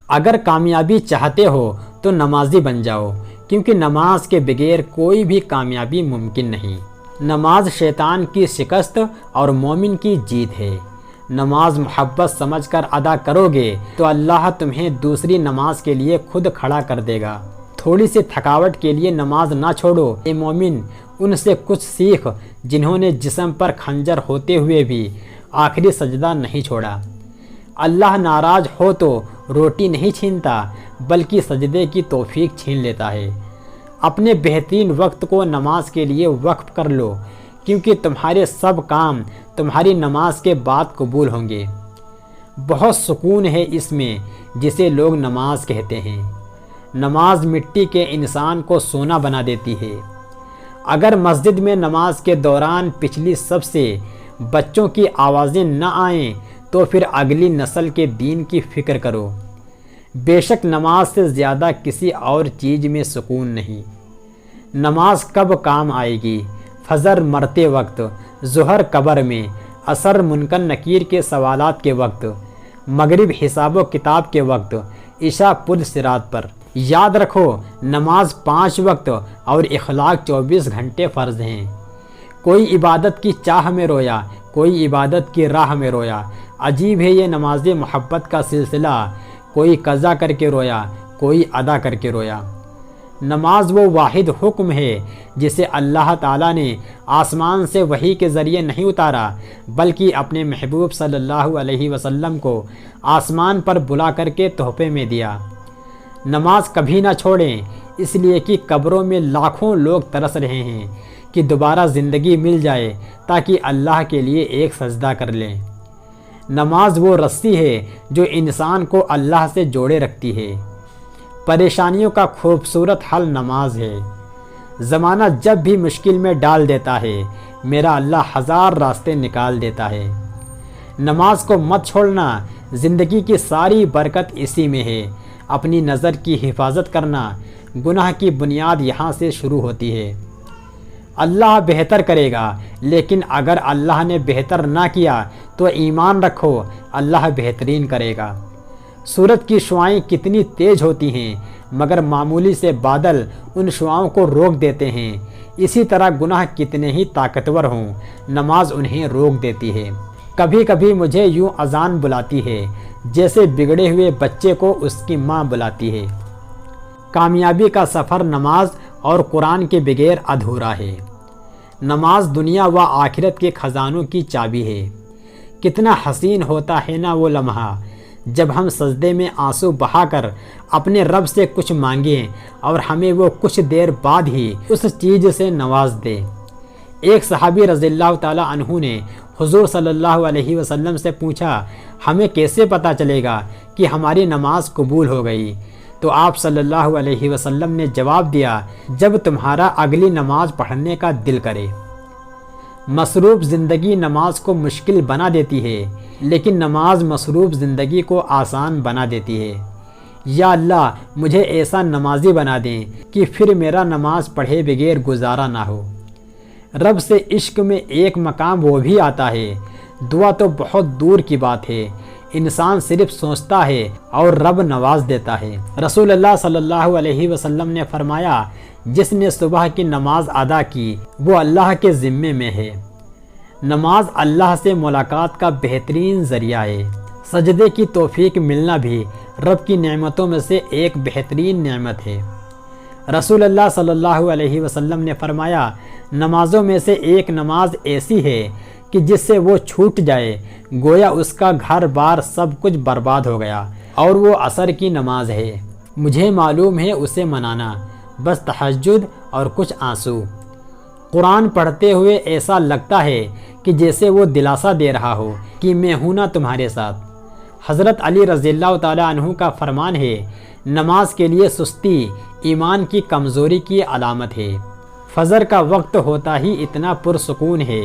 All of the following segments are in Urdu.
اگر کامیابی چاہتے ہو تو نمازی بن جاؤ، کیونکہ نماز کے بغیر کوئی بھی کامیابی ممکن نہیں۔ نماز شیطان کی شکست اور مومن کی جیت ہے۔ نماز محبت سمجھ کر ادا کرو گے تو اللہ تمہیں دوسری نماز کے لیے خود کھڑا کر دے گا۔ تھوڑی سی تھکاوٹ کے لیے نماز نہ چھوڑو، اے مومن، ان سے کچھ سیکھ جنہوں نے جسم پر خنجر ہوتے ہوئے بھی آخری سجدہ نہیں چھوڑا۔ اللہ ناراض ہو تو روٹی نہیں چھینتا، بلکہ سجدے کی توفیق چھین لیتا ہے۔ اپنے بہترین وقت کو نماز کے لیے وقف کر لو، کیونکہ تمہارے سب کام تمہاری نماز کے بعد قبول ہوں گے۔ بہت سکون ہے اس میں جسے لوگ نماز کہتے ہیں۔ نماز مٹی کے انسان کو سونا بنا دیتی ہے۔ اگر مسجد میں نماز کے دوران پچھلی سب سے بچوں کی آوازیں نہ آئیں تو پھر اگلی نسل کے دین کی فکر کرو۔ بے شک نماز سے زیادہ کسی اور چیز میں سکون نہیں۔ نماز کب کام آئے گی؟ فجر مرتے وقت، ظہر قبر میں، عصر منکر نکیر کے سوالات کے وقت، مغرب حساب و کتاب کے وقت، عشاء پل صراط پر۔ یاد رکھو، نماز 5 وقت اور اخلاق 24 گھنٹے فرض ہیں۔ کوئی عبادت کی چاہ میں رویا، کوئی عبادت کی راہ میں رویا۔ عجیب ہے یہ نماز محبت کا سلسلہ، کوئی قضا کر کے رویا، کوئی ادا کر کے رویا۔ نماز وہ واحد حکم ہے جسے اللہ تعالیٰ نے آسمان سے وحی کے ذریعے نہیں اتارا، بلکہ اپنے محبوب صلی اللہ علیہ وسلم کو آسمان پر بلا کر کے تحفے میں دیا۔ نماز کبھی نہ چھوڑیں، اس لیے کہ قبروں میں لاکھوں لوگ ترس رہے ہیں کہ دوبارہ زندگی مل جائے تاکہ اللہ کے لیے ایک سجدہ کر لیں۔ نماز وہ رسی ہے جو انسان کو اللہ سے جوڑے رکھتی ہے۔ پریشانیوں کا خوبصورت حل نماز ہے۔ زمانہ جب بھی مشکل میں ڈال دیتا ہے، میرا اللہ 1000 راستے نکال دیتا ہے۔ نماز کو مت چھوڑنا، زندگی کی ساری برکت اسی میں ہے۔ اپنی نظر کی حفاظت کرنا، گناہ کی بنیاد یہاں سے شروع ہوتی ہے۔ اللہ بہتر کرے گا، لیکن اگر اللہ نے بہتر نہ کیا تو ایمان رکھو، اللہ بہترین کرے گا۔ سورج کی شعاعیں کتنی تیز ہوتی ہیں، مگر معمولی سے بادل ان شعاؤں کو روک دیتے ہیں۔ اسی طرح گناہ کتنے ہی طاقتور ہوں، نماز انہیں روک دیتی ہے۔ کبھی کبھی مجھے یوں اذان بلاتی ہے جیسے بگڑے ہوئے بچے کو اس کی ماں بلاتی ہے۔ کامیابی کا سفر نماز اور قرآن کے بغیر ادھورا ہے۔ نماز دنیا و آخرت کے خزانوں کی چابی ہے۔ کتنا حسین ہوتا ہے نا وہ لمحہ جب ہم سجدے میں آنسو بہا کر اپنے رب سے کچھ مانگیں اور ہمیں وہ کچھ دیر بعد ہی اس چیز سے نواز دے۔ ایک صحابی رضی اللہ تعالیٰ عنہ نے حضور صلی اللہ علیہ وسلم سے پوچھا، ہمیں کیسے پتہ چلے گا کہ ہماری نماز قبول ہو گئی؟ تو آپ صلی اللہ علیہ وسلم نے جواب دیا، جب تمہارا اگلی نماز پڑھنے کا دل کرے۔ مصروف زندگی نماز کو مشکل بنا دیتی ہے، لیکن نماز مصروف زندگی کو آسان بنا دیتی ہے۔ یا اللہ، مجھے ایسا نمازی بنا دیں کہ پھر میرا نماز پڑھے بغیر گزارا نہ ہو۔ رب سے عشق میں ایک مقام وہ بھی آتا ہے، دعا تو بہت دور کی بات ہے، انسان صرف سوچتا ہے اور رب نواز دیتا ہے۔ رسول اللہ صلی اللہ علیہ وسلم نے فرمایا، جس نے صبح کی نماز ادا کی وہ اللہ کے ذمے میں ہے۔ نماز اللہ سے ملاقات کا بہترین ذریعہ ہے۔ سجدے کی توفیق ملنا بھی رب کی نعمتوں میں سے ایک بہترین نعمت ہے۔ رسول اللہ صلی اللہ علیہ وسلم نے فرمایا، نمازوں میں سے ایک نماز ایسی ہے کہ جس سے وہ چھوٹ جائے گویا اس کا گھر بار سب کچھ برباد ہو گیا، اور وہ عصر کی نماز ہے۔ مجھے معلوم ہے اسے منانا، بس تہجد اور کچھ آنسو۔ قرآن پڑھتے ہوئے ایسا لگتا ہے کہ جیسے وہ دلاسا دے رہا ہو کہ میں ہوں نا تمہارے ساتھ۔ حضرت علی رضی اللہ تعالیٰ عنہ کا فرمان ہے، نماز کے لیے سستی ایمان کی کمزوری کی علامت ہے۔ فجر کا وقت ہوتا ہی اتنا پرسکون ہے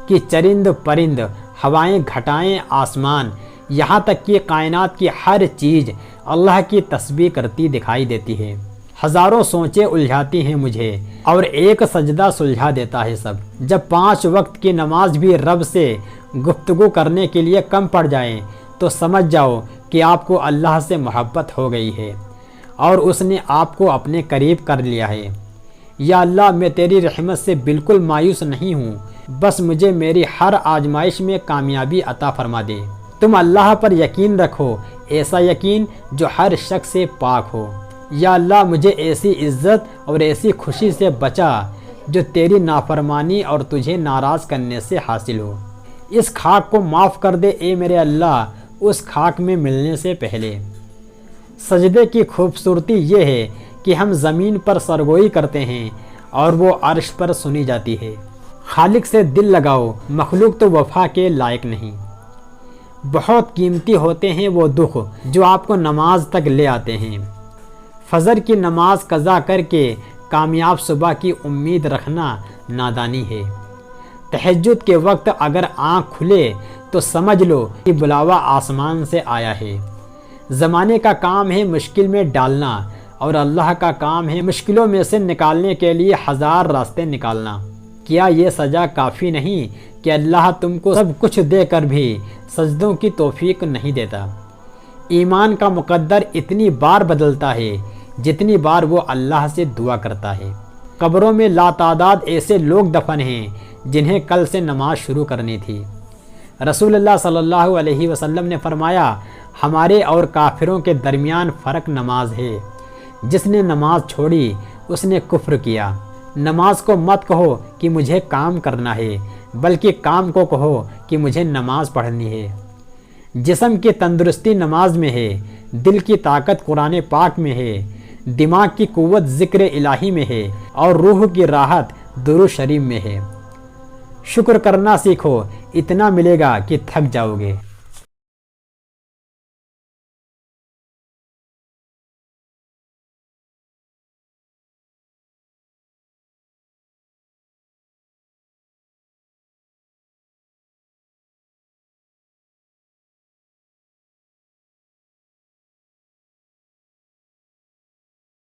کہ چرند پرند، ہوائیں، گھٹائیں، آسمان، یہاں تک کہ کائنات کی ہر چیز اللہ کی تسبیح کرتی دکھائی دیتی ہے۔ ہزاروں سوچیں الجھاتی ہیں مجھے اور ایک سجدہ سلجھا دیتا ہے سب۔ جب 5 وقت کی نماز بھی رب سے گفتگو کرنے کے لیے کم پڑ جائیں تو سمجھ جاؤ کہ آپ کو اللہ سے محبت ہو گئی ہے اور اس نے آپ کو اپنے قریب کر لیا ہے۔ یا اللہ، میں تیری رحمت سے بالکل مایوس نہیں ہوں، بس مجھے میری ہر آزمائش میں کامیابی عطا فرما دے۔ تم اللہ پر یقین رکھو، ایسا یقین جو ہر شک سے پاک ہو۔ یا اللہ، مجھے ایسی عزت اور ایسی خوشی سے بچا جو تیری نافرمانی اور تجھے ناراض کرنے سے حاصل ہو۔ اس خاک کو معاف کر دے اے میرے اللہ، اس خاک میں ملنے سے پہلے۔ سجدے کی خوبصورتی یہ ہے کہ ہم زمین پر سرگوئی کرتے ہیں اور وہ عرش پر سنی جاتی ہے۔ خالق سے دل لگاؤ، مخلوق تو وفا کے لائق نہیں۔ بہت قیمتی ہوتے ہیں وہ دکھ جو آپ کو نماز تک لے آتے ہیں۔ فجر کی نماز قضا کر کے کامیاب صبح کی امید رکھنا نادانی ہے۔ تہجد کے وقت اگر آنکھ کھلے تو سمجھ لو کہ بلاوا آسمان سے آیا ہے۔ زمانے کا کام ہے مشکل میں ڈالنا اور اللہ کا کام ہے مشکلوں میں سے نکالنے کے لیے ہزار راستے نکالنا۔ کیا یہ سزا کافی نہیں کہ اللہ تم کو سب کچھ دے کر بھی سجدوں کی توفیق نہیں دیتا؟ ایمان کا مقدر اتنی بار بدلتا ہے جتنی بار وہ اللہ سے دعا کرتا ہے۔ قبروں میں لاتعداد ایسے لوگ دفن ہیں جنہیں کل سے نماز شروع کرنی تھی۔ رسول اللہ صلی اللہ علیہ وسلم نے فرمایا، ہمارے اور کافروں کے درمیان فرق نماز ہے۔ جس نے نماز چھوڑی اس نے کفر کیا۔ نماز کو مت کہو کہ مجھے کام کرنا ہے، بلکہ کام کو کہو کہ مجھے نماز پڑھنی ہے۔ جسم کی تندرستی نماز میں ہے، دل کی طاقت قرآن پاک میں ہے، دماغ کی قوت ذکر الہی میں ہے اور روح کی راحت درود شریف میں ہے۔ شکر کرنا سیکھو، اتنا ملے گا کہ تھک جاؤ گے۔